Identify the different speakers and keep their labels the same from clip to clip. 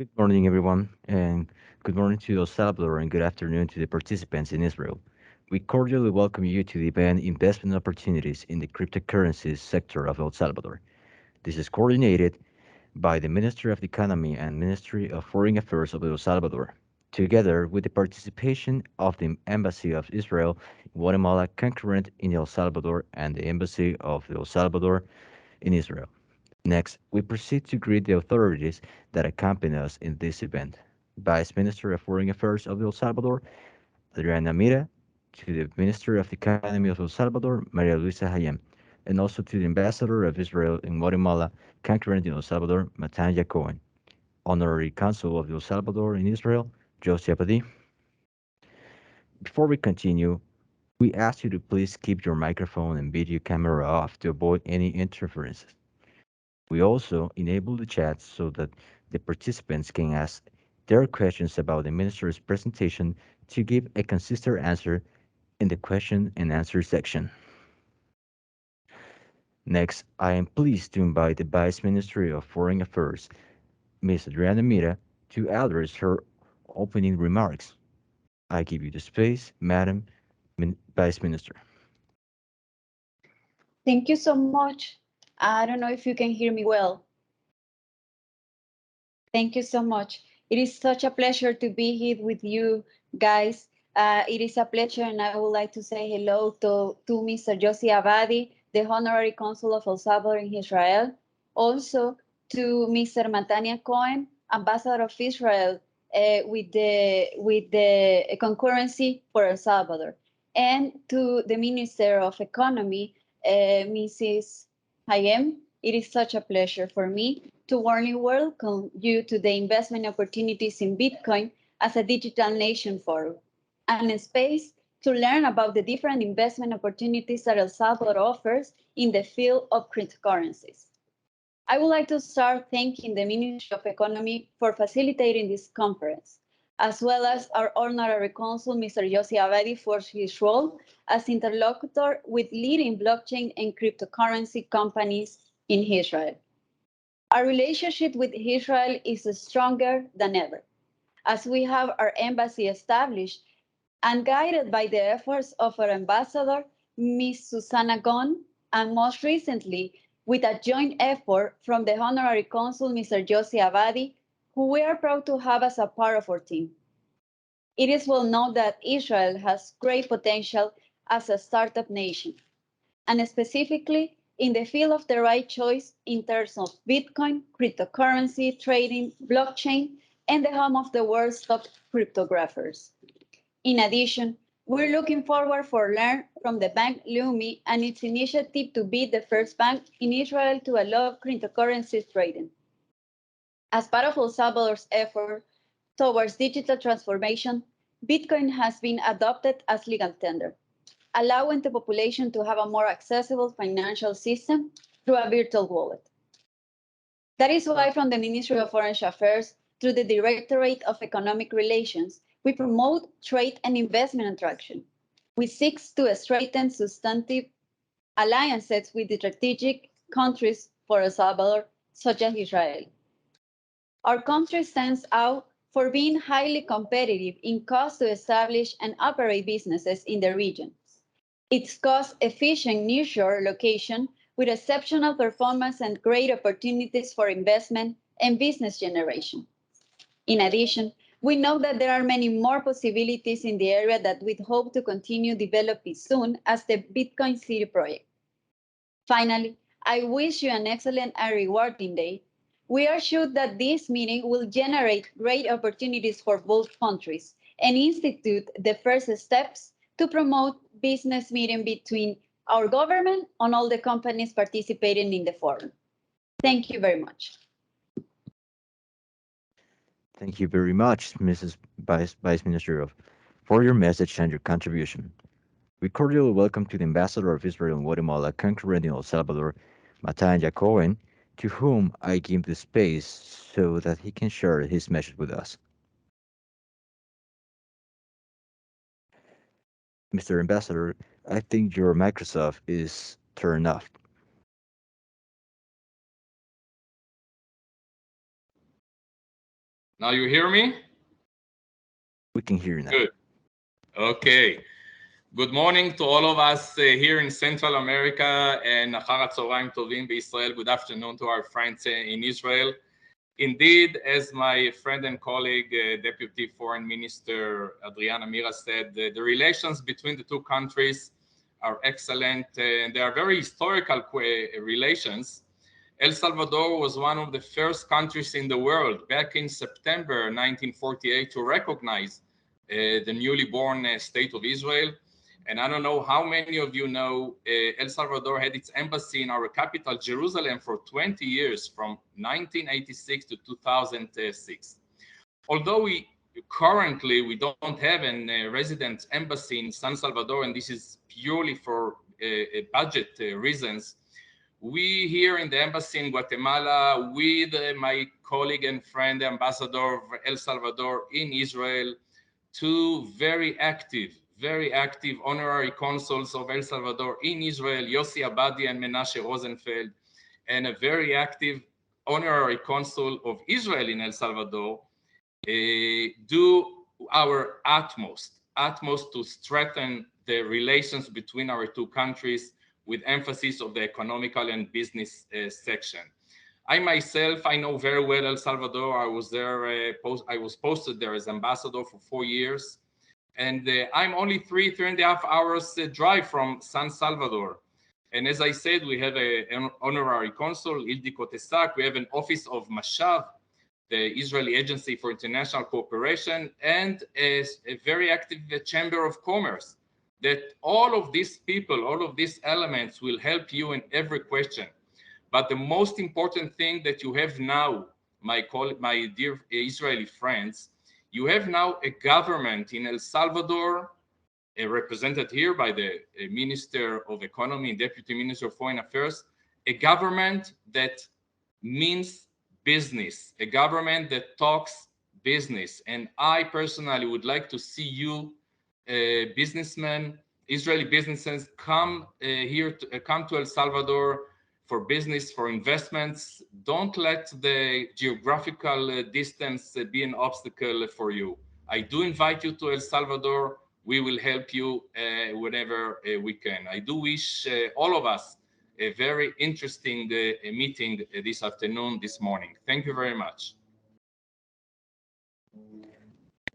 Speaker 1: Good morning, everyone, and good morning to El Salvador, and good afternoon to the participants in Israel. We cordially welcome you to the event Investment Opportunities in the Cryptocurrencies sector of El Salvador. This is coordinated by the Ministry of the Economy and Ministry of Foreign Affairs of El Salvador, together with the participation of the Embassy of Israel in Guatemala concurrent in El Salvador and the Embassy of El Salvador in Israel. Next, we proceed to greet the authorities that accompany us in this event. Vice Minister of Foreign Affairs of El Salvador, Adriana Mira, to the Minister of the Economy of El Salvador, Maria Luisa Hayem, and also to the Ambassador of Israel in Guatemala, concurrent in El Salvador, Matanya Cohen, Honorary Consul of El Salvador in Israel, Josie Abadi. Before we continue, we ask you to please keep your microphone and video camera off to avoid any interferences. We also enable the chat so that the participants can ask their questions about the minister's presentation to give a consistent answer in the question and answer section. Next, I am pleased to invite the Vice Minister of Foreign Affairs, Ms. Adriana Mira, to address her opening remarks. I give you the space, Madam Vice Minister.
Speaker 2: Thank you so much. I don't know if you can hear me well. Thank you so much. It is such a pleasure to be here with you guys. It is a pleasure, and I would like to say hello to Mr. Josie Abadi, the Honorary Consul of El Salvador in Israel. Also to Mr. Matania Cohen, Ambassador of Israel with the concurrency for El Salvador, and to the Minister of Economy, Mrs. Hayem. It is such a pleasure for me to warmly welcome you to the investment opportunities in Bitcoin as a digital nation forum, and a space to learn about the different investment opportunities that El Salvador offers in the field of cryptocurrencies. I would like to start thanking the Ministry of Economy for facilitating this conference, as well as our honorary consul, Mr. Yossi Abadi, for his role as interlocutor with leading blockchain and cryptocurrency companies in Israel. Our relationship with Israel is stronger than ever, as we have our embassy established and guided by the efforts of our ambassador, Ms. Susana Gon, and most recently, with a joint effort from the Honorary Consul, Mr. Josie Abadi, who we are proud to have as a part of our team. It is well known that Israel has great potential as a startup nation, and specifically in the field of the right choice in terms of Bitcoin, cryptocurrency, trading, blockchain, and the home of the world's top cryptographers. In addition, we're looking forward for learn from the bank Leumi and its initiative to be the first bank in Israel to allow cryptocurrency trading. As part of El Salvador's effort towards digital transformation, Bitcoin has been adopted as legal tender, allowing the population to have a more accessible financial system through a virtual wallet. That is why, from the Ministry of Foreign Affairs through the Directorate of Economic Relations, we promote trade and investment attraction. We seek to strengthen substantive alliances with the strategic countries for El Salvador, such as Israel. Our country stands out for being highly competitive in cost to establish and operate businesses in the region. Its cost-efficient nearshore location with exceptional performance and great opportunities for investment and business generation. In addition, we know that there are many more possibilities in the area that we hope to continue developing soon as the Bitcoin City project. Finally, I wish you an excellent and rewarding day. We are sure that this meeting will generate great opportunities for both countries and institute the first steps to promote business meeting between our government and all the companies participating in the forum. Thank you very much.
Speaker 1: Thank you very much, Mrs. Vice Minister, for your message and your contribution. We cordially welcome to the Ambassador of Israel in Guatemala, concurrent in El Salvador, Matanya Cohen, to whom I give the space so that he can share his message with us. Mr. Ambassador, I think your Microsoft is turned off.
Speaker 3: Now you hear me?
Speaker 1: We can hear you now.
Speaker 3: Good. Okay. Good morning to all of us here in Central America and אחר הצהריים טובים בישראל. Good afternoon to our friends in Israel. Indeed, as my friend and colleague, Deputy Foreign Minister Adriana Mira said, the relations between the two countries are excellent and they are very historical relations. El Salvador was one of the first countries in the world back in September 1948 to recognize the newly born state of Israel. And I don't know how many of you know, El Salvador had its embassy in our capital, Jerusalem, for 20 years, from 1986 to 2006. Although we don't have a resident embassy in San Salvador, and this is purely for budget reasons, we here in the embassy in Guatemala, with my colleague and friend, the ambassador of El Salvador in Israel, two very active honorary consuls of El Salvador in Israel, Yossi Abadi and Menashe Rosenfeld, and a very active honorary consul of Israel in El Salvador, do our utmost to strengthen the relations between our two countries with emphasis of the economical and business section. I myself, I know very well El Salvador. I was there, I was posted there as ambassador for 4 years. And I'm only three and a half hours drive from San Salvador. And as I said, we have an honorary consul, Ildiko Tesak. We have an office of Mashav, the Israeli Agency for International Cooperation, and a very active Chamber of Commerce. That all of these people, all of these elements will help you in every question. But the most important thing that you have now, my dear Israeli friends, you have now a government in El Salvador, represented here by the Minister of Economy and Deputy Minister of Foreign Affairs, a government that means business, a government that talks business. And I personally would like to see you, businessmen, Israeli businesses, come come to El Salvador for business, for investments. Don't let the geographical distance be an obstacle for you. I do invite you to El Salvador. We will help you whenever we can. I do wish all of us a very interesting meeting this afternoon, this morning. Thank you very much.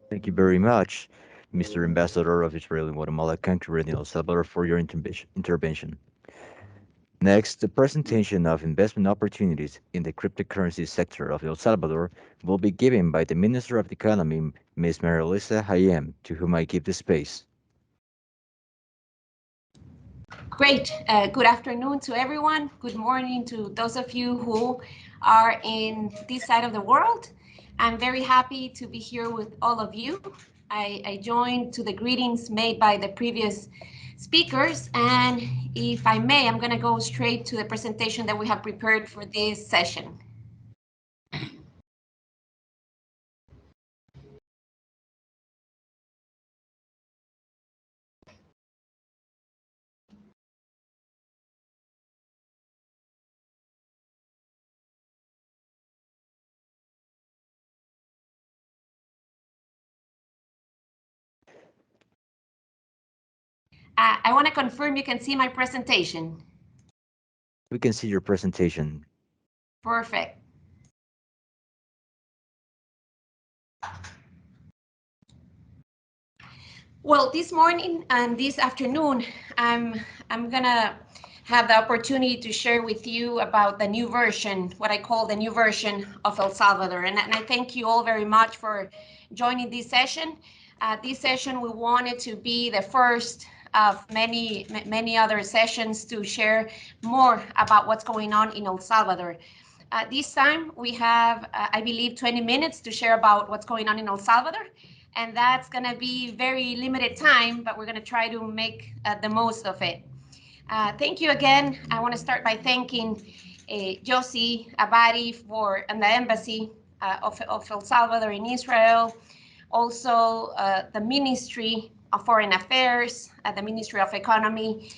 Speaker 1: Thank you very much, Mr. Ambassador of Israel in Guatemala, country in El Salvador, for your intervention. Next, the presentation of investment opportunities in the cryptocurrency sector of El Salvador will be given by the Minister of the Economy, Ms. Marilisa Hayem, to whom I give the space.
Speaker 4: Great. Good afternoon to everyone. Good morning to those of you who are in this side of the world. I'm very happy to be here with all of you. I joined to the greetings made by the previous speakers, and if I may, I'm going to go straight to the presentation that we have prepared for this session. I want to confirm you can see my presentation.
Speaker 1: We can see your presentation.
Speaker 4: Perfect. Well, this morning and this afternoon, I'm gonna have the opportunity to share with you about the new version, what I call the new version of El Salvador. And I thank you all very much for joining this session. This session, we wanted to be the first of many other sessions to share more about what's going on in El Salvador. This time we have, I believe, 20 minutes to share about what's going on in El Salvador. And that's going to be very limited time, but we're going to try to make the most of it. Thank you again. I want to start by thanking Yossi Abadi and the Embassy of El Salvador in Israel, also the Ministry of Foreign Affairs, the Ministry of Economy,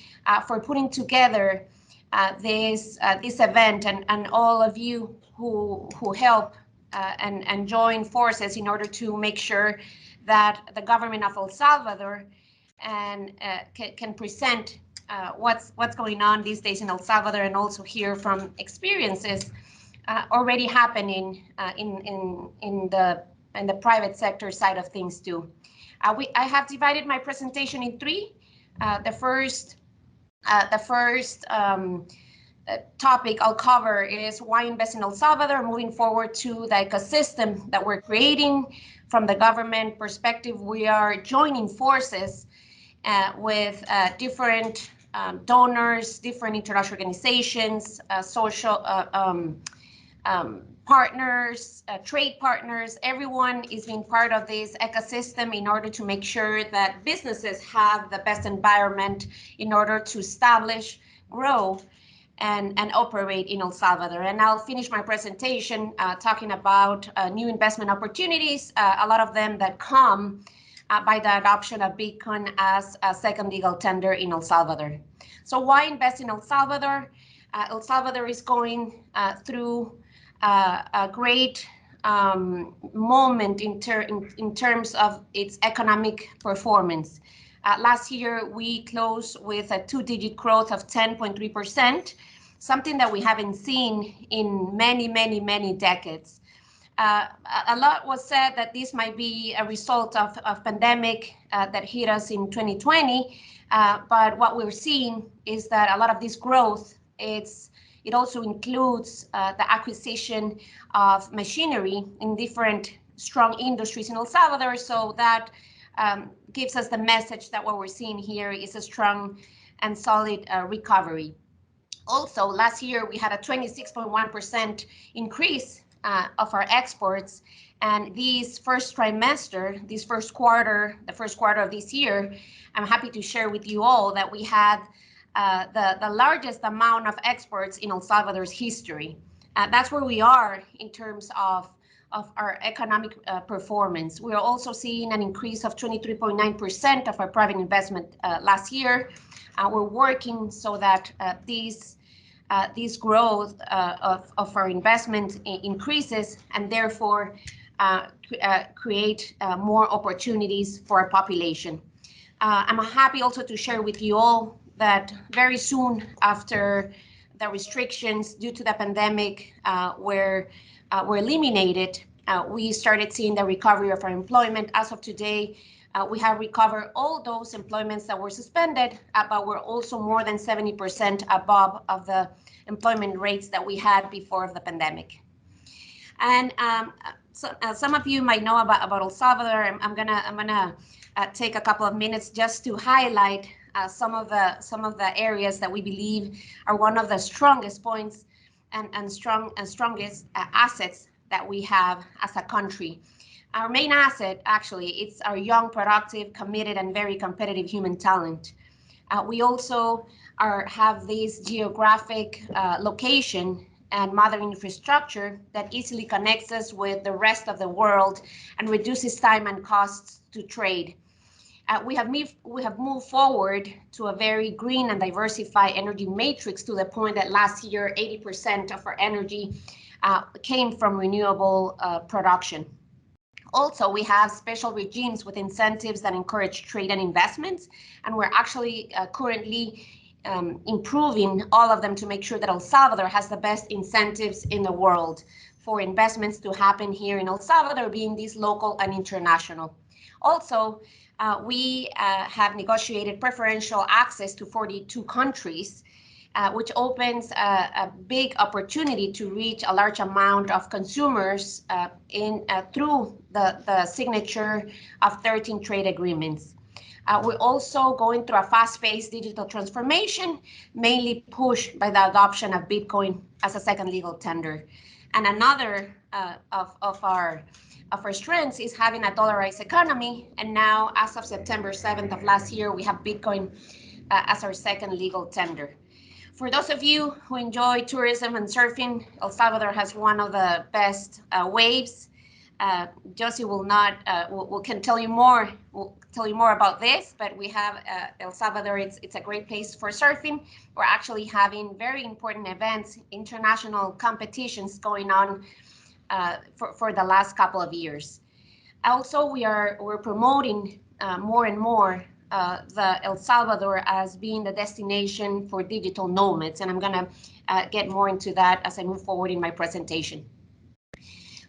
Speaker 4: for putting together this event, and all of you who help and join forces in order to make sure that the government of El Salvador and can present what's going on these days in El Salvador, and also hear from experiences already happening in the private sector side of things too. I have divided my presentation in three. The first topic I'll cover is why invest in El Salvador, moving forward to the ecosystem that we're creating. From the government perspective, we are joining forces with different donors, different international organizations, social partners, trade partners. Everyone is being part of this ecosystem in order to make sure that businesses have the best environment in order to establish, grow, and operate in El Salvador. And I'll finish my presentation talking about new investment opportunities, a lot of them that come by the adoption of Bitcoin as a second legal tender in El Salvador. So why invest in El Salvador? El Salvador is going through a great moment in terms of its economic performance. Last year, we closed with a two-digit growth of 10.3%, something that we haven't seen in many decades. A lot was said that this might be a result of pandemic that hit us in 2020, but what we're seeing is that a lot of this growth, it also includes the acquisition of machinery in different strong industries in El Salvador. So that gives us the message that what we're seeing here is a strong and solid recovery. Also, last year we had a 26.1% increase of our exports, and this first trimester, this first quarter, the first quarter of this year, I'm happy to share with you all that we had the largest amount of exports in El Salvador's history. That's where we are in terms of our economic performance. We are also seeing an increase of 23.9% of our private investment last year. We're working so that this growth of our investment increases, and therefore create more opportunities for our population. I'm happy also to share with you all that very soon after the restrictions due to the pandemic were eliminated, we started seeing the recovery of our employment. As of today, we have recovered all those employments that were suspended, but we're also more than 70% above of the employment rates that we had before of the pandemic. And so, some of you might know about El Salvador. I'm gonna take a couple of minutes just to highlight some of the areas that we believe are one of the strongest points and strongest assets that we have as a country. Our main asset, actually, it's our young, productive, committed, and very competitive human talent. We also have this geographic location and modern infrastructure that easily connects us with the rest of the world and reduces time and costs to trade. We have moved forward to a very green and diversified energy matrix, to the point that last year 80% of our energy came from renewable production. Also, we have special regimes with incentives that encourage trade and investments, and we're actually currently improving all of them to make sure that El Salvador has the best incentives in the world for investments to happen here in El Salvador, being these local and international. Also, we have negotiated preferential access to 42 countries, which opens a big opportunity to reach a large amount of consumers through the signature of 13 trade agreements. We're also going through a fast-paced digital transformation, mainly pushed by the adoption of Bitcoin as a second legal tender. And another of our strengths is having a dollarized economy. And now, as of September 7th of last year, we have Bitcoin as our second legal tender. For those of you who enjoy tourism and surfing, El Salvador has one of the best waves. Josie can tell you more. Will tell you more about this, but we have El Salvador. It's a great place for surfing. We're actually having very important events, international competitions going on for the last couple of years. Also, we're promoting more and more the El Salvador as being the destination for digital nomads, and I'm going to get more into that as I move forward in my presentation.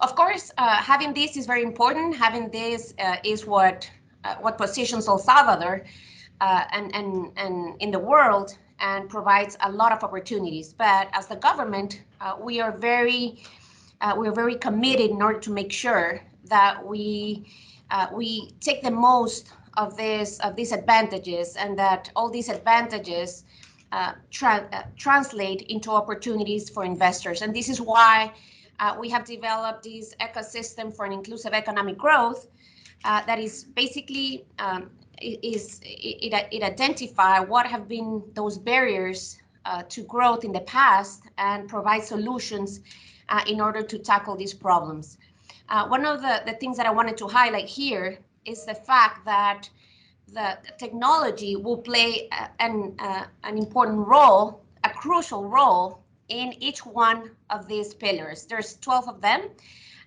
Speaker 4: Of course, having this is very important. Having this is what positions El Salvador and in the world and provides a lot of opportunities. But as the government, we are very committed in order to make sure that we take the most of these advantages, and that all these advantages translate into opportunities for investors. And this is why we have developed this ecosystem for an inclusive economic growth that is basically it identify what have been those barriers to growth in the past and provide solutions in order to tackle these problems. One of the things that I wanted to highlight here is the fact that the technology will play an important role, a crucial role in each one of these pillars. There's 12 of them.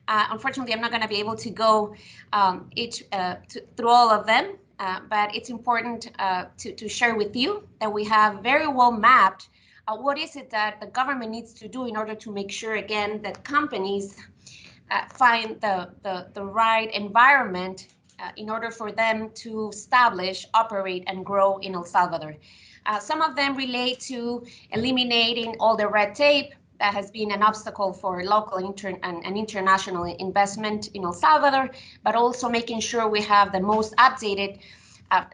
Speaker 4: Unfortunately, I'm not going to be able to go through all of them, but it's important to share with you that we have very well mapped what is it that the government needs to do in order to make sure, again, that companies find the right environment in order for them to establish, operate, and grow in El Salvador. Some of them relate to eliminating all the red tape that has been an obstacle for local and international investment in El Salvador, but also making sure we have the most updated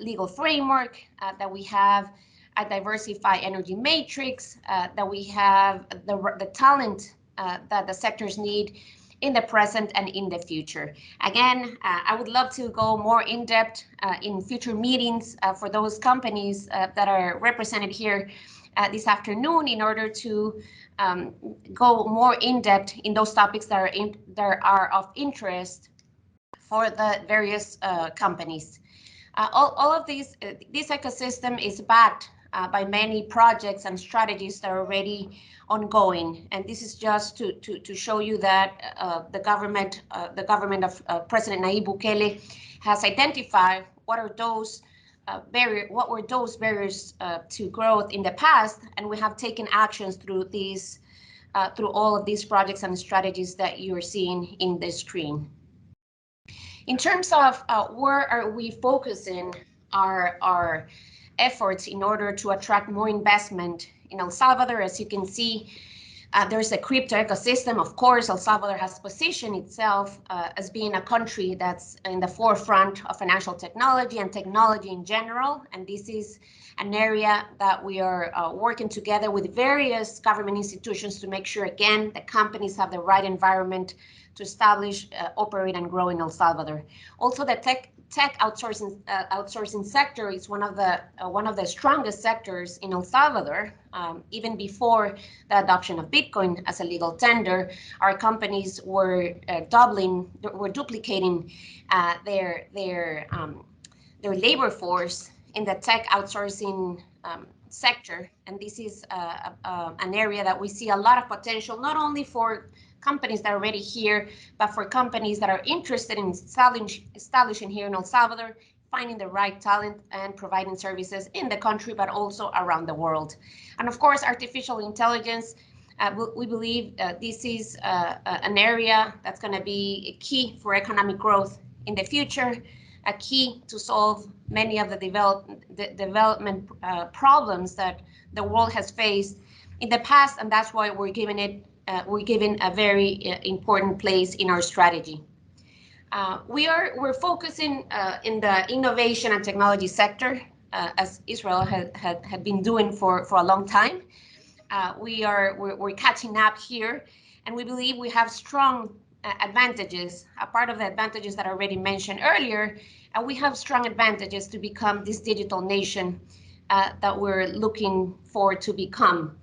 Speaker 4: legal framework, that we have a diversified energy matrix, that we have the talent that the sectors need in the present and in the future. Again, I would love to go more in depth in future meetings for those companies that are represented here this afternoon in order to go more in depth in those topics that are of interest for the various companies. All of these, this ecosystem is backed by many projects and strategies that are already ongoing, and this is just to show you that the government of President Nayib Bukele has identified what were those barriers to growth in the past, and we have taken actions through all of these projects and strategies that you are seeing in the screen. In terms of where are we focusing our efforts in order to attract more investment in El Salvador, as you can see, there's a crypto ecosystem. Of course, El Salvador has positioned itself as being a country that's in the forefront of financial technology and technology in general. And this is an area that we are working together with various government institutions to make sure, again, that companies have the right environment to establish, operate, and grow in El Salvador. Also, the tech outsourcing sector is one of the strongest sectors in El Salvador. Even before the adoption of Bitcoin as a legal tender, our companies were duplicating their labor force in the tech outsourcing sector, and this is an area that we see a lot of potential, not only for companies that are already here, but for companies that are interested in establishing here in El Salvador, finding the right talent and providing services in the country, but also around the world. And of course, artificial intelligence, we believe this is an area that's going to be a key for economic growth in the future, a key to solve many of the development problems that the world has faced in the past, and that's why we're giving a very important place in our strategy. We're focusing in the innovation and technology sector, as Israel had been doing for a long time. We're catching up here, and we believe we have strong advantages. A part of the advantages that I already mentioned earlier, we have strong advantages to become this digital nation that we're looking for to become.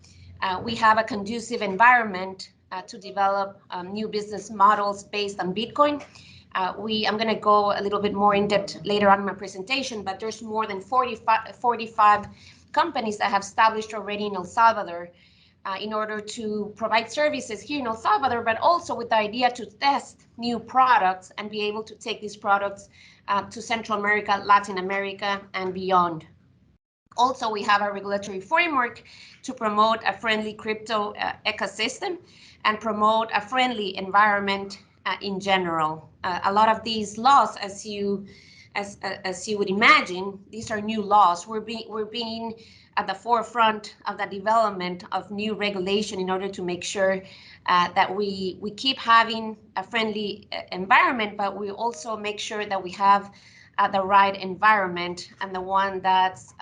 Speaker 4: We have a conducive environment to develop new business models based on Bitcoin. I'm going to go a little bit more in depth later on in my presentation, but there's more than 45 companies that have established already in El Salvador in order to provide services here in El Salvador, but also with the idea to test new products and be able to take these products to Central America, Latin America, and beyond. Also, we have a regulatory framework to promote a friendly crypto ecosystem and promote a friendly environment in general. A lot of these laws, as you would imagine, these are new laws. We're being at the forefront of the development of new regulation in order to make sure that we keep having a friendly environment, but we also make sure that we have the right environment and the one that's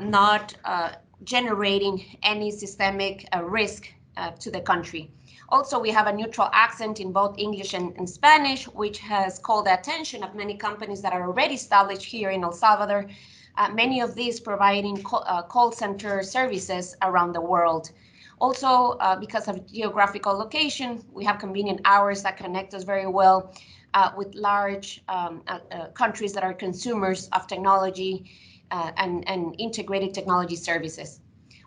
Speaker 4: not generating any systemic risk to the country. Also, we have a neutral accent in both English and Spanish, which has called the attention of many companies that are already established here in El Salvador, many of these providing call center services around the world. Also, because of geographical location, we have convenient hours that connect us very well with large countries that are consumers of technology and integrated technology services.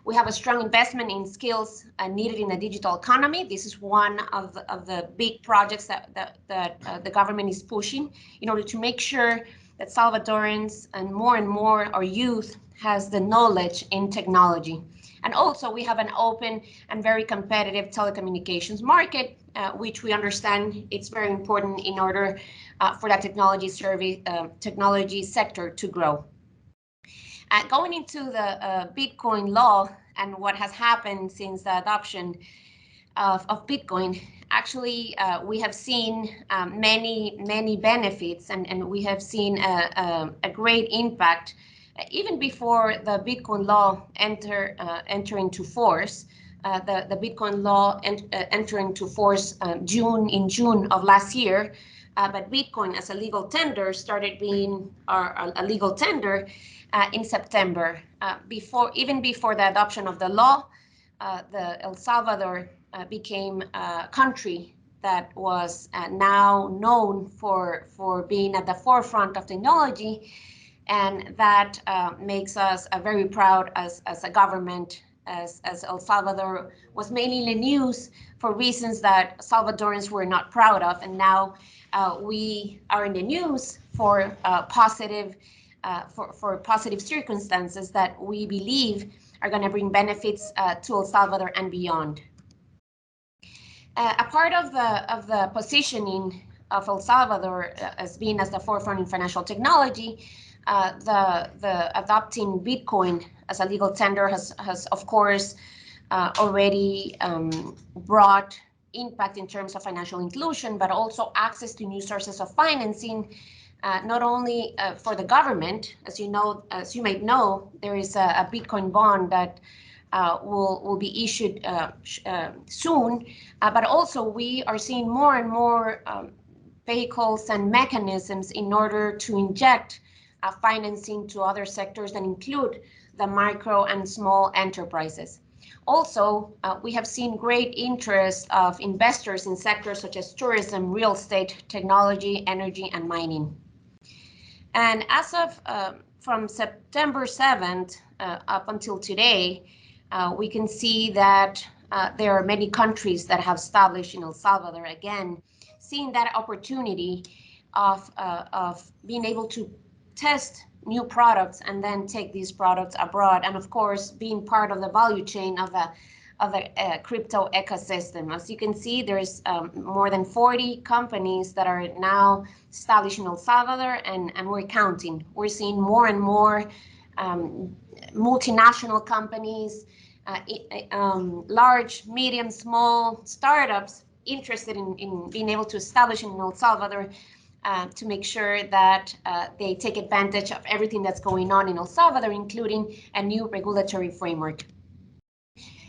Speaker 4: We have a strong investment in skills needed in the digital economy. This is one of the big projects that the government is pushing in order to make sure that Salvadorans and more our youth has the knowledge in technology. And also we have an open and very competitive telecommunications market, which we understand it's very important in order for that technology sector to grow. Going into the Bitcoin law and what has happened since the adoption of Bitcoin, actually, we have seen many benefits, and we have seen a great impact even before the Bitcoin law enter into force. The Bitcoin law entered into force in June of last year, but Bitcoin as a legal tender started being a legal tender in September. Even before the adoption of the law, the El Salvador became a country that was now known for being at the forefront of technology, and that makes us very proud as a government, as El Salvador was mainly in the news for reasons that Salvadorans were not proud of, and now we are in the news for positive circumstances that we believe are going to bring benefits to El Salvador and beyond. A part of the positioning of El Salvador as being as the forefront in financial technology, the adopting Bitcoin as a legal tender has of course already brought impact in terms of financial inclusion, but also access to new sources of financing, not only for the government. As you may know, there is a Bitcoin bond that will be issued soon, but also we are seeing more and more vehicles and mechanisms in order to inject financing to other sectors that include the micro and small enterprises. Also, we have seen great interest of investors in sectors such as tourism, real estate, technology, energy, and mining. And as of from September 7th up until today, we can see that there are many countries that have established in El Salvador, again, seeing that opportunity of being able to test new products and then take these products abroad, and of course being part of the value chain of the crypto ecosystem. As you can see, there's more than 40 companies that are now established in El Salvador, and we're counting. We're seeing more and more multinational companies, large, medium, small startups interested in being able to establish in El Salvador, to make sure that they take advantage of everything that's going on in El Salvador, including a new regulatory framework.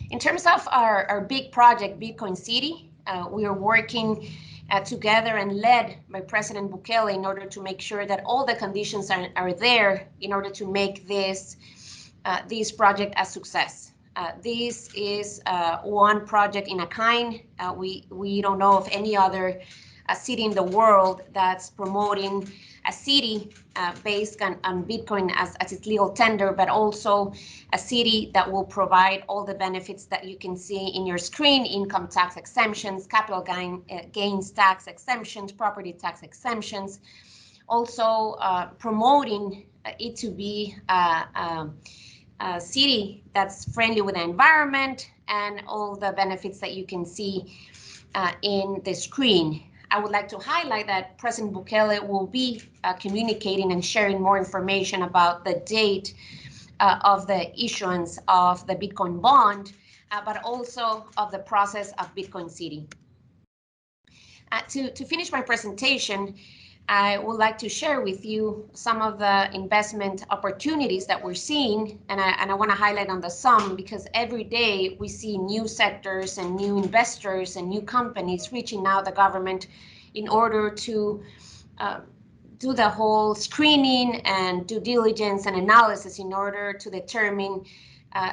Speaker 4: In terms of our big project, Bitcoin City, we are working together and led by President Bukele in order to make sure that all the conditions are there in order to make this project a success. This is one project in a kind. We don't know of any other city in the world that's promoting a city based on Bitcoin as its legal tender, but also a city that will provide all the benefits that you can see in your screen: income tax exemptions, capital gains tax exemptions, property tax exemptions. Also promoting it to be a city that's friendly with the environment and all the benefits that you can see in the screen. I would like to highlight that President Bukele will be communicating and sharing more information about the date of the issuance of the Bitcoin bond, but also of the process of Bitcoin City. To finish my presentation, I would like to share with you some of the investment opportunities that we're seeing, and I want to highlight on the some, because every day we see new sectors and new investors and new companies reaching out the government in order to do the whole screening and due diligence and analysis in order to determine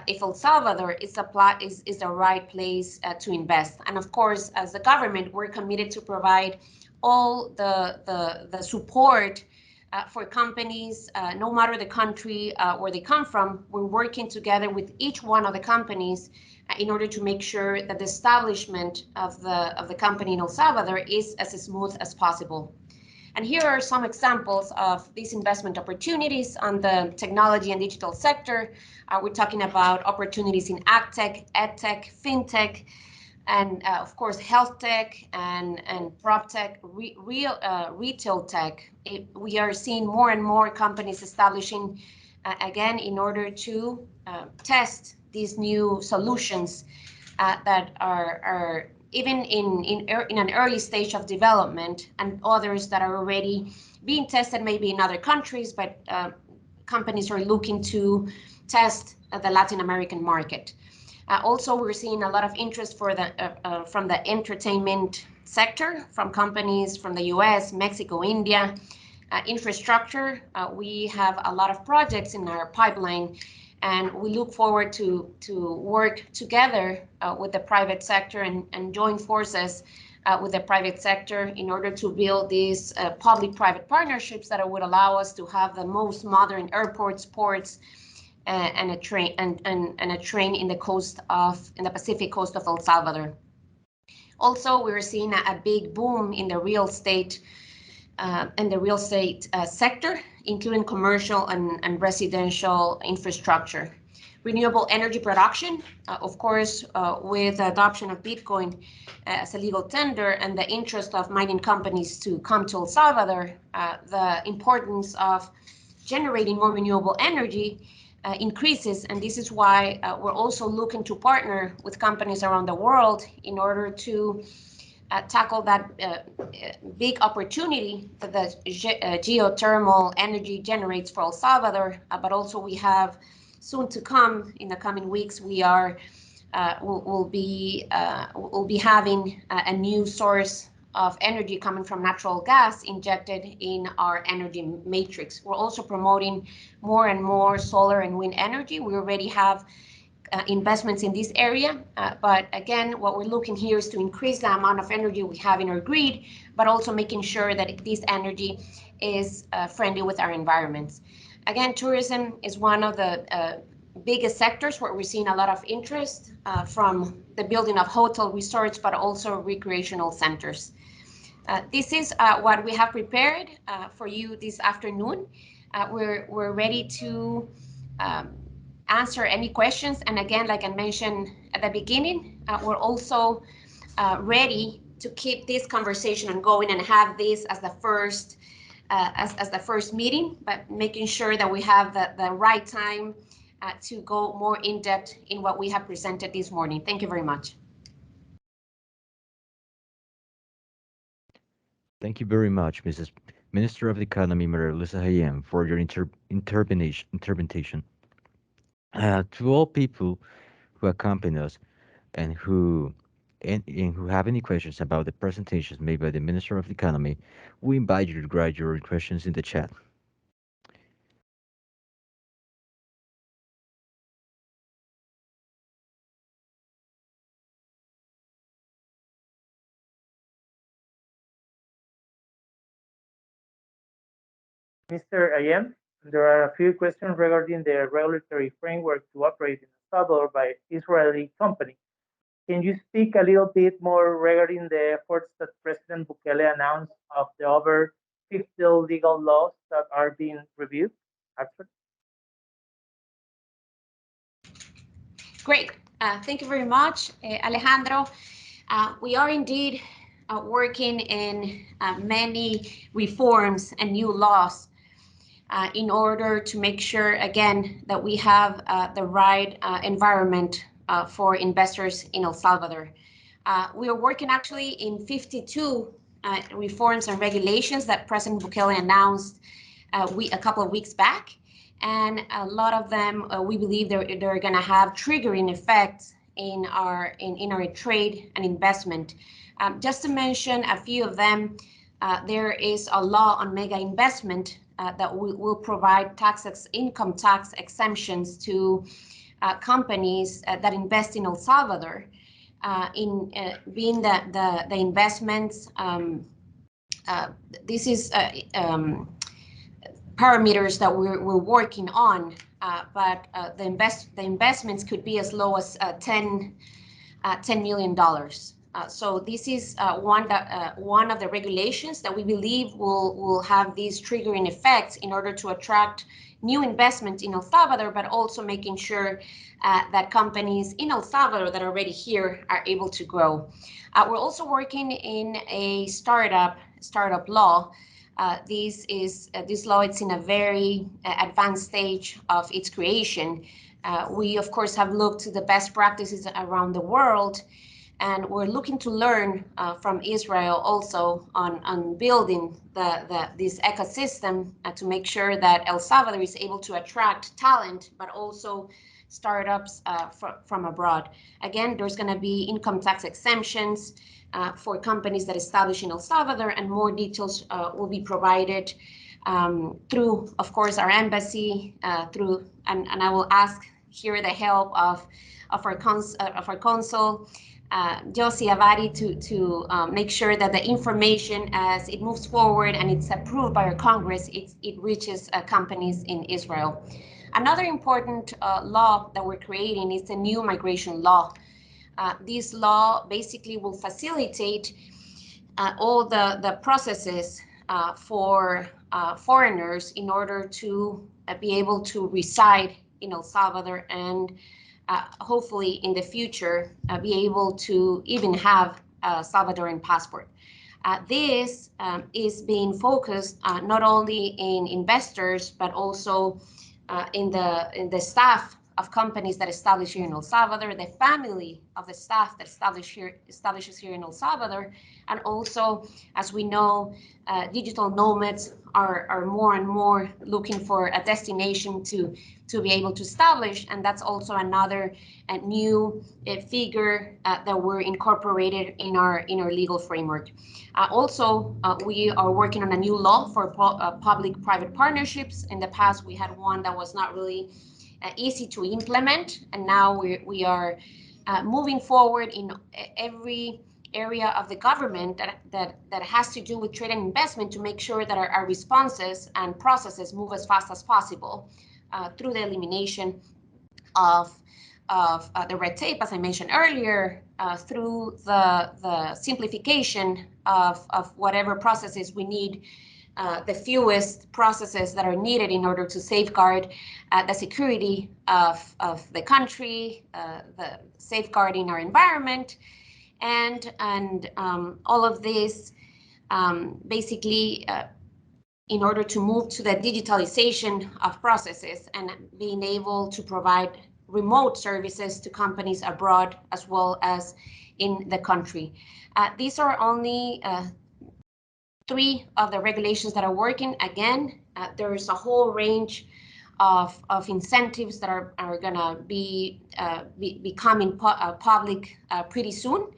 Speaker 4: if El Salvador is the right place to invest. And of course, as the government, we're committed to provide all the support for companies, no matter the country where they come from. We're working together with each one of the companies in order to make sure that the establishment of the company in El Salvador is as smooth as possible. And here are some examples of these investment opportunities on the technology and digital sector. We're talking about opportunities in agtech, edtech, fintech, and of course, health tech and prop tech, retail tech. We are seeing more and more companies establishing, again, in order to test these new solutions that are even in an early stage of development, and others that are already being tested maybe in other countries, but companies are looking to test the Latin American market. Also, we're seeing a lot of interest from the entertainment sector, from companies from the US, Mexico, India. Infrastructure, we have a lot of projects in our pipeline, and we look forward to work together with the private sector and join forces with the private sector in order to build these public-private partnerships that would allow us to have the most modern airports, ports, and a train in the Pacific coast of El Salvador. Also, we're seeing a big boom in the real estate sector, including commercial and residential infrastructure. Renewable energy production, of course, with the adoption of Bitcoin as a legal tender and the interest of mining companies to come to El Salvador, the importance of generating more renewable energy increases, and this is why we're also looking to partner with companies around the world in order to tackle that big opportunity that the geothermal energy generates for El Salvador, but also we have soon to come in the coming weeks. We'll be having a new source of energy coming from natural gas injected in our energy matrix. We're also promoting more and more solar and wind energy. We already have investments in this area, but again, what we're looking here is to increase the amount of energy we have in our grid, but also making sure that this energy is friendly with our environments. Again, tourism is one of the biggest sectors where we're seeing a lot of interest from the building of hotel resorts, but also recreational centers. This is what we have prepared for you this afternoon. We're ready to answer any questions. And again, like I mentioned at the beginning, we're also ready to keep this conversation ongoing and have this as the first meeting, but making sure that we have the right time to go more in depth in what we have presented this morning. Thank you very much.
Speaker 1: Thank you very much, Mrs. Minister of the Economy, Maria Luisa Hayem, for your interpretation. To all people who accompany us and who have any questions about the presentations made by the Minister of the Economy, we invite you to write your questions in the chat.
Speaker 5: Mr. Ayem, there are a few questions regarding the regulatory framework to operate in El Salvador by Israeli company. Can you speak a little bit more regarding the efforts that President Bukele announced of the over 50 legal laws that are being reviewed? Actually,
Speaker 4: Great. Thank you very much, Alejandro. We are indeed working in many reforms and new laws in order to make sure, again, that we have the right environment for investors in El Salvador. We are working actually in 52 reforms and regulations that President Bukele announced a couple of weeks back. And a lot of them, we believe they're going to have triggering effects in our trade and investment. Just to mention a few of them, there is a law on mega investment that will provide income tax exemptions to companies that invest in El Salvador. Being that the investments, this is parameters that we're working on, but the investments could be as low as $10 million. So this is one of the regulations that we believe will have these triggering effects in order to attract new investment in El Salvador, but also making sure that companies in El Salvador that are already here are able to grow. We're also working in a startup law. This law, it's in a very advanced stage of its creation. We, of course, have looked to the best practices around the world, and we're looking to learn from Israel also on building this ecosystem to make sure that El Salvador is able to attract talent, but also startups from abroad. Again, there's going to be income tax exemptions for companies that establish in El Salvador, and more details will be provided through, of course, our embassy, and I will ask here the help of our consul, Josie Avari, to make sure that the information, as it moves forward and it's approved by our Congress, it reaches companies in Israel. Another important law that we're creating is the new migration law. This law basically will facilitate all the processes for foreigners in order to be able to reside in El Salvador and hopefully in the future be able to even have a Salvadoran passport. This is being focused not only in investors, but also in the staff of companies that establish here in El Salvador, the family of the staff that establishes here in El Salvador, and also, as we know, digital nomads are more and more looking for a destination to be able to establish, and that's also another new figure that we're incorporated in our legal framework. Also, we are working on a new law for public-private partnerships. In the past, we had one that was not really easy to implement, and now we are moving forward in every area of the government that has to do with trade and investment to make sure that our responses and processes move as fast as possible through the elimination of the red tape, as I mentioned earlier, through the simplification of whatever processes we need, the fewest processes that are needed in order to safeguard the security of the country, the safeguarding our environment, and all of this basically in order to move to the digitalization of processes and being able to provide remote services to companies abroad as well as in the country. These are only 3 of the regulations that are working. Again, there is a whole range of incentives that are going to be becoming public pretty soon.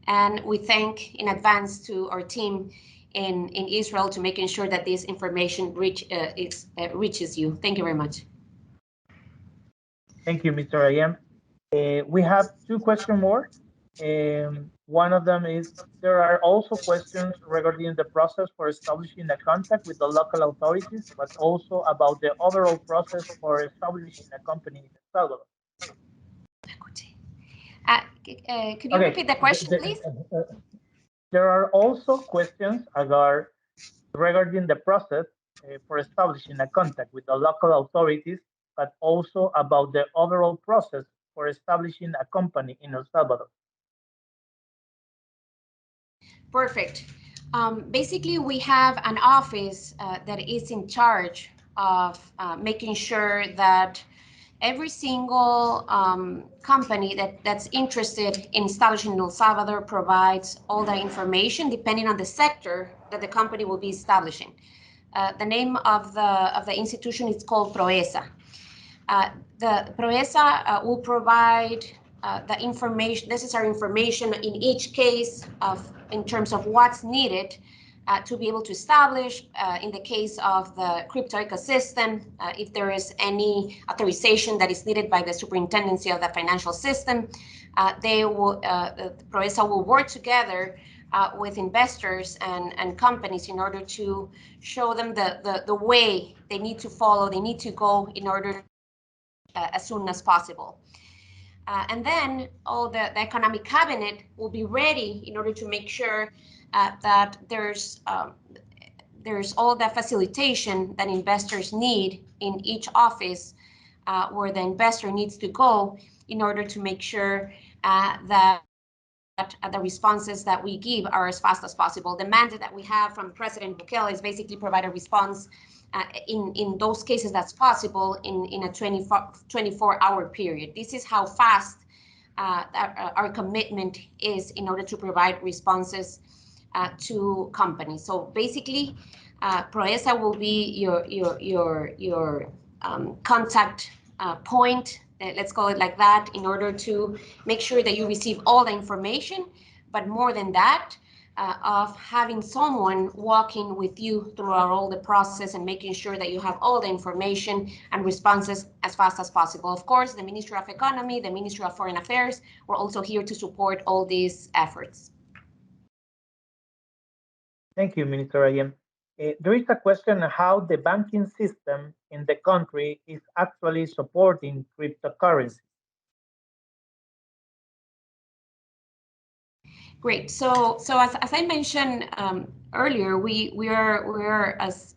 Speaker 4: And we thank in advance to our team in Israel to making sure that this information reaches you. Thank you very much.
Speaker 5: thank you, Mr. Ayem. We have 2 questions more. One of them is there are also questions regarding the process for establishing a contact with the local authorities, but also about the overall process for establishing a company in El Salvador.
Speaker 4: Could you
Speaker 5: Okay,
Speaker 4: repeat the question, please?
Speaker 5: there are also questions regarding the process for establishing a contact with the local authorities, but also about the overall process for establishing a company in El Salvador.
Speaker 4: Perfect. Basically, we have an office that is in charge of making sure that every single company that's interested in establishing in El Salvador provides all the information depending on the sector that the company will be establishing. The name of the institution is called PROESA. The PROESA will provide the information, necessary information in each case in terms of what's needed to be able to establish, in the case of the crypto ecosystem, if there is any authorization that is needed by the superintendency of the financial system, PROESA will work together with investors and companies in order to show them the way they need to follow, they need to go in order as soon as possible. And then all the economic cabinet will be ready in order to make sure that there's all the facilitation that investors need in each office where the investor needs to go in order to make sure that the responses that we give are as fast as possible. The mandate that we have from President Bukele is basically provide a response in those cases that's possible in a 24-hour period. This is how fast our commitment is in order to provide responses to companies. So basically, PROESA will be your contact point, let's call it like that, in order to make sure that you receive all the information, but more than that, of having someone walking with you throughout all the process and making sure that you have all the information and responses as fast as possible. Of course, the Ministry of Economy, the Ministry of Foreign Affairs, we're also here to support all these efforts.
Speaker 5: Thank you, Minister Ayem. There is a question on how the banking system in the country is actually supporting cryptocurrency.
Speaker 4: Great. So as I mentioned earlier, we are as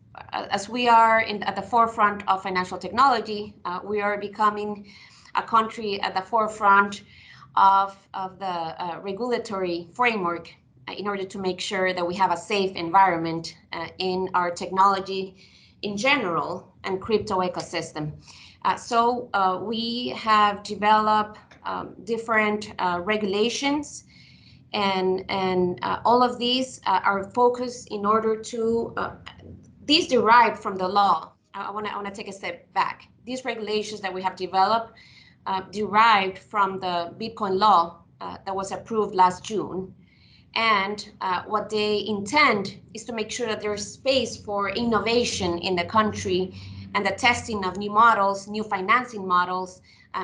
Speaker 4: we are at the forefront of financial technology, we are becoming a country at the forefront of the regulatory framework in order to make sure that we have a safe environment in our technology in general and crypto ecosystem. So we have developed different regulations, and all of these are focused in order to these derive from the law. I want to take a step back. These regulations that we have developed derived from the Bitcoin law that was approved last June. And what they intend is to make sure that there's space for innovation in the country and the testing of new models, new financing models,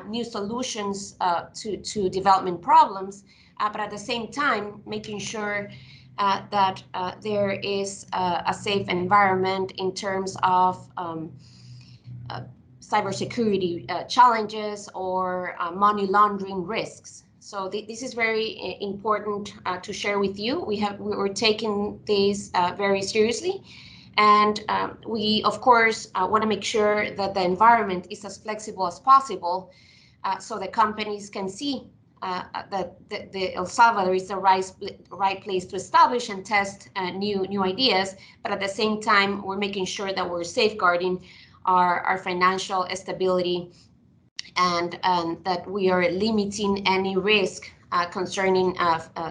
Speaker 4: new solutions to development problems, but at the same time, making sure that there is a safe environment in terms of cybersecurity challenges or money laundering risks. So this is very important to share with you. We're taking these very seriously. And we, of course, want to make sure that the environment is as flexible as possible so the companies can see that the El Salvador is the right place to establish and test new ideas. But at the same time, we're making sure that we're safeguarding our financial stability and that we are limiting any risk concerning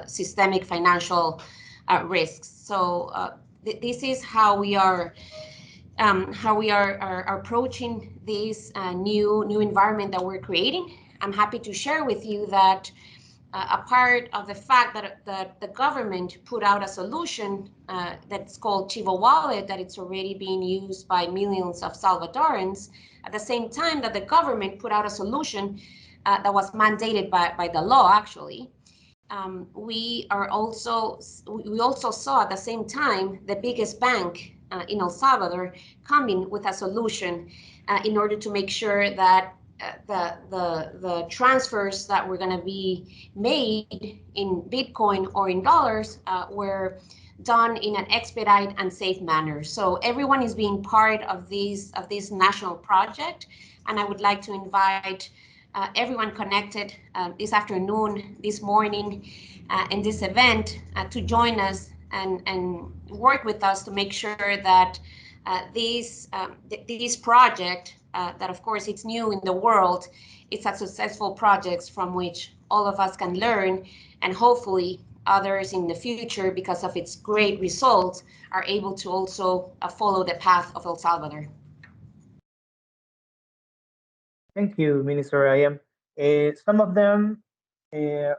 Speaker 4: systemic financial risks. So this is how we are approaching this new environment that we're creating. I'm happy to share with you that a part of the fact that the government put out a solution that's called Chivo Wallet, that it's already being used by millions of Salvadorans, at the same time that the government put out a solution that was mandated by the law, actually, we also saw at the same time the biggest bank in El Salvador coming with a solution in order to make sure that the transfers that were going to be made in Bitcoin or in dollars were done in an expedite and safe manner. So everyone is being part of this national project, and I would like to invite everyone connected this afternoon, this morning, in this event to join us and work with us to make sure that this project, that of course it's new in the world, it's a successful project from which all of us can learn, and hopefully others in the future, because of its great results, are able to also follow the path of El Salvador.
Speaker 5: Thank you, Minister Ayam. Some of them uh,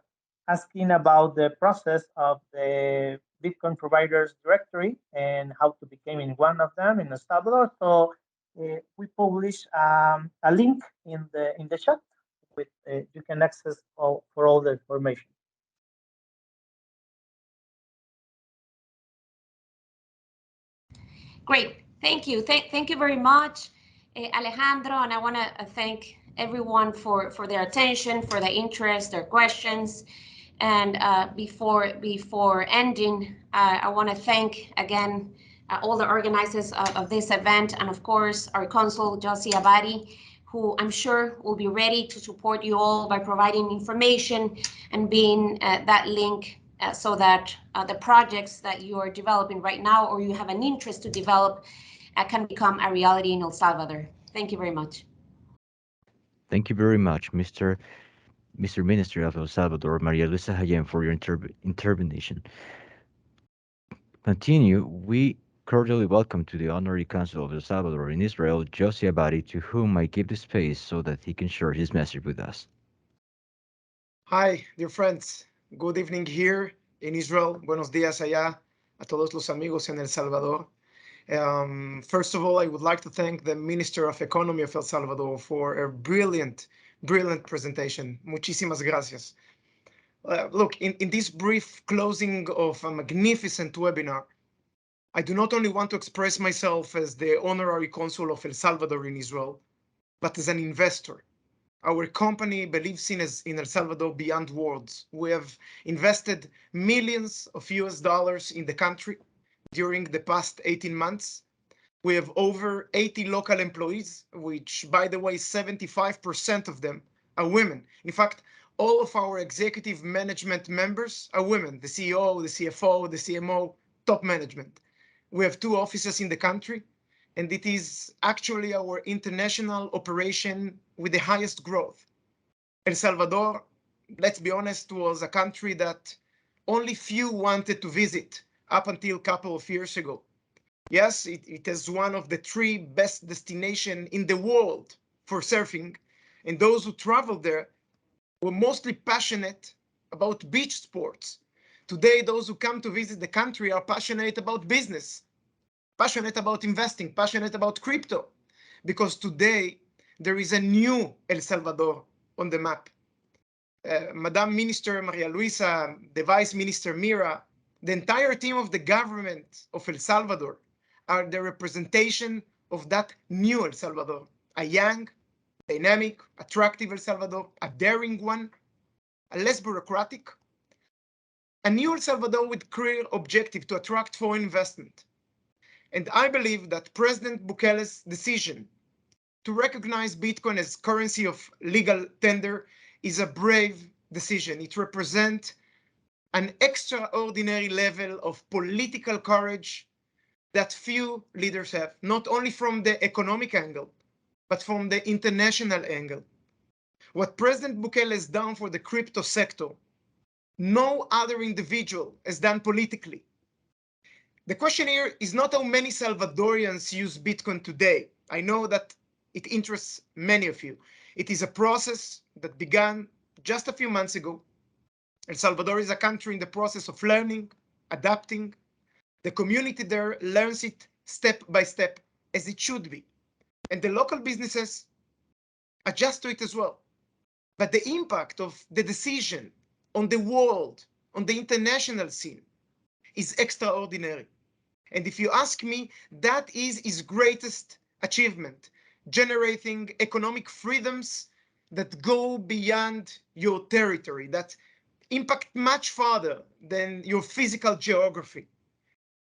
Speaker 5: asking about the process of the Bitcoin providers directory and how to become in one of them in El Salvador. So we publish a link in the chat with you can access all the information.
Speaker 4: Great. Thank you. Thank you very much, Alejandro. And I want to thank everyone for their attention, for their interest, their questions. And before ending, I want to thank again all the organizers of this event, and of course our consul Josie Abadi, who I'm sure will be ready to support you all by providing information and being that link so that the projects that you are developing right now or you have an interest to develop can become a reality in El Salvador. Thank you very much.
Speaker 1: Thank you very much, Mr. Minister of El Salvador, Maria Luisa Hayem, for your intervention. Continue, we cordially welcome to the Honorary Consul of El Salvador in Israel, Josie Abadi, to whom I give the space so that he can share his message with us.
Speaker 6: Hi, dear friends. Good evening here in Israel. Buenos días allá a todos los amigos en El Salvador. First of all, I would like to thank the Minister of Economy of El Salvador for a brilliant presentation. Muchísimas gracias. Look, in this brief closing of a magnificent webinar, I do not only want to express myself as the Honorary Consul of El Salvador in Israel, but as an investor. Our company believes in El Salvador beyond words. We have invested millions of US dollars in the country during the past 18 months. We have over 80 local employees, which, by the way, 75% of them are women. In fact, all of our executive management members are women, the CEO, the CFO, the CMO, top management. We have 2 offices in the country, and it is actually our international operation with the highest growth. El Salvador, let's be honest, was a country that only few wanted to visit up until a couple of years ago. Yes, it is one of the 3 best destinations in the world for surfing, and those who traveled there were mostly passionate about beach sports. Today, those who come to visit the country are passionate about business, passionate about investing, passionate about crypto, because today there is a new El Salvador on the map. Madam Minister Maria Luisa, the Vice Minister Mira, the entire team of the government of El Salvador are the representation of that new El Salvador, a young, dynamic, attractive El Salvador, a daring one, a less bureaucratic, a new El Salvador with clear objective to attract foreign investment. And I believe that President Bukele's decision to recognize Bitcoin as currency of legal tender is a brave decision. It represents an extraordinary level of political courage that few leaders have, not only from the economic angle, but from the international angle. What President Bukele has done for the crypto sector, no other individual has done politically. The question here is not how many Salvadorians use Bitcoin today. I know that it interests many of you. It is a process that began just a few months ago. El Salvador is a country in the process of learning, adapting. The community there learns it step by step, as it should be. And the local businesses adjust to it as well. But the impact of the decision on the world, on the international scene, is extraordinary. And if you ask me, that is his greatest achievement, generating economic freedoms that go beyond your territory, that impact much farther than your physical geography.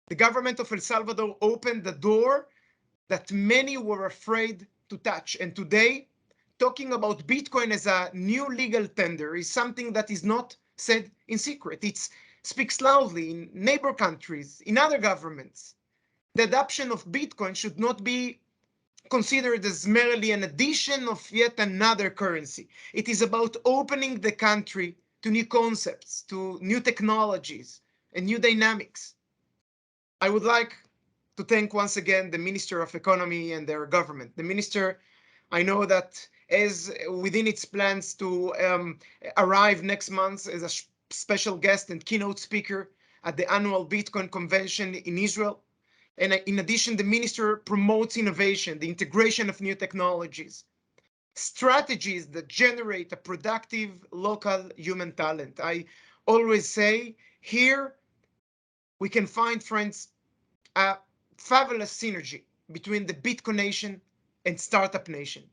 Speaker 6: The government of El Salvador opened the door that many were afraid to touch. And today, talking about Bitcoin as a new legal tender is something that is not said in secret. It speaks loudly in neighbor countries, in other governments. The adoption of Bitcoin should not be considered as merely an addition of yet another currency. It is about opening the country to new concepts, to new technologies, and new dynamics. I would like to thank once again the Minister of Economy and their government. The minister, I know that is within its plans to arrive next month as a special guest and keynote speaker at the annual Bitcoin convention in Israel. And in addition, the minister promotes innovation, the integration of new technologies, strategies that generate a productive local human talent. I always say here we can find, friends, a fabulous synergy between the Bitcoin nation and startup nation.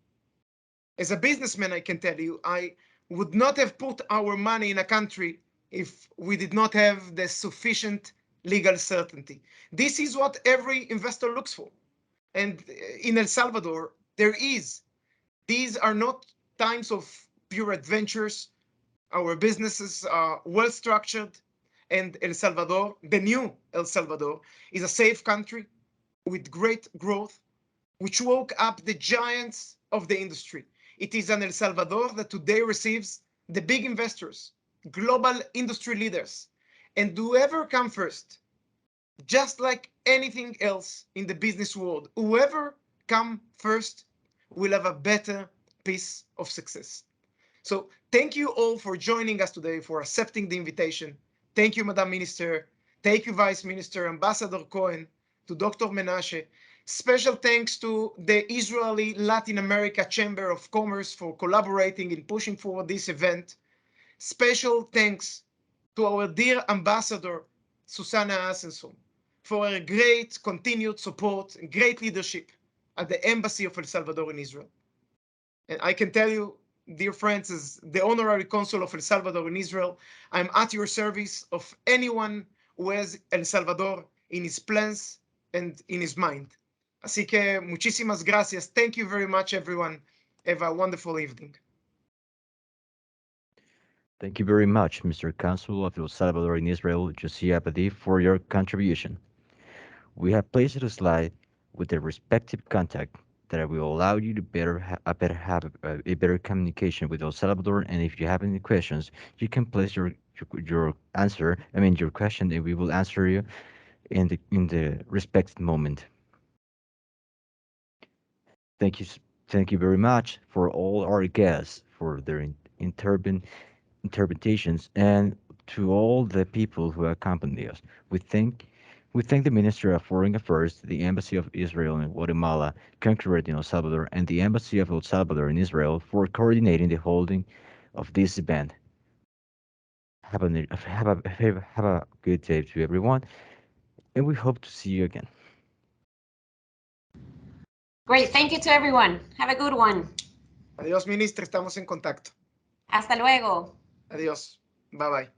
Speaker 6: As a businessman, I can tell you, I would not have put our money in a country if we did not have the sufficient legal certainty. This is what every investor looks for. And in El Salvador, there is. These are not times of pure adventures. Our businesses are well structured, and El Salvador, the new El Salvador, is a safe country with great growth, which woke up the giants of the industry. It is an El Salvador that today receives the big investors, global industry leaders, and whoever come first, just like anything else in the business world, whoever come first will have a better piece of success. So thank you all for joining us today, for accepting the invitation. Thank you, Madam Minister. Thank you, Vice Minister, Ambassador Cohen, to Dr. Menashe. Special thanks to the Israeli Latin America Chamber of Commerce for collaborating in pushing forward this event. Special thanks to our dear Ambassador, Susanna Ascenson, for her great continued support and great leadership at the Embassy of El Salvador in Israel. And I can tell you, dear friends, as the Honorary Consul of El Salvador in Israel, I'm at your service of anyone who has El Salvador in his plans and in his mind. Así que muchísimas gracias. Thank you very much, everyone. Have a wonderful evening.
Speaker 1: Thank you very much, Mr. Consul of El Salvador in Israel, Josiah Abadi, for your contribution. We have placed a slide with the respective contact that will allow you to have a better communication with El Salvador. And if you have any questions, you can place your answer. I mean your question, and we will answer you in the respected moment. Thank you, thank you very much for all our guests for their interpretations, and to all the people who accompany us. We thank we thank the Minister of Foreign Affairs, the Embassy of Israel in Guatemala, Concorate in El Salvador, and the Embassy of El Salvador in Israel for coordinating the holding of this event. Have a good day to everyone, and we hope to see you again.
Speaker 4: Great. Thank you to everyone. Have a good one.
Speaker 6: Adiós, Ministra. Estamos en contacto.
Speaker 4: Hasta luego.
Speaker 6: Adiós. Bye bye.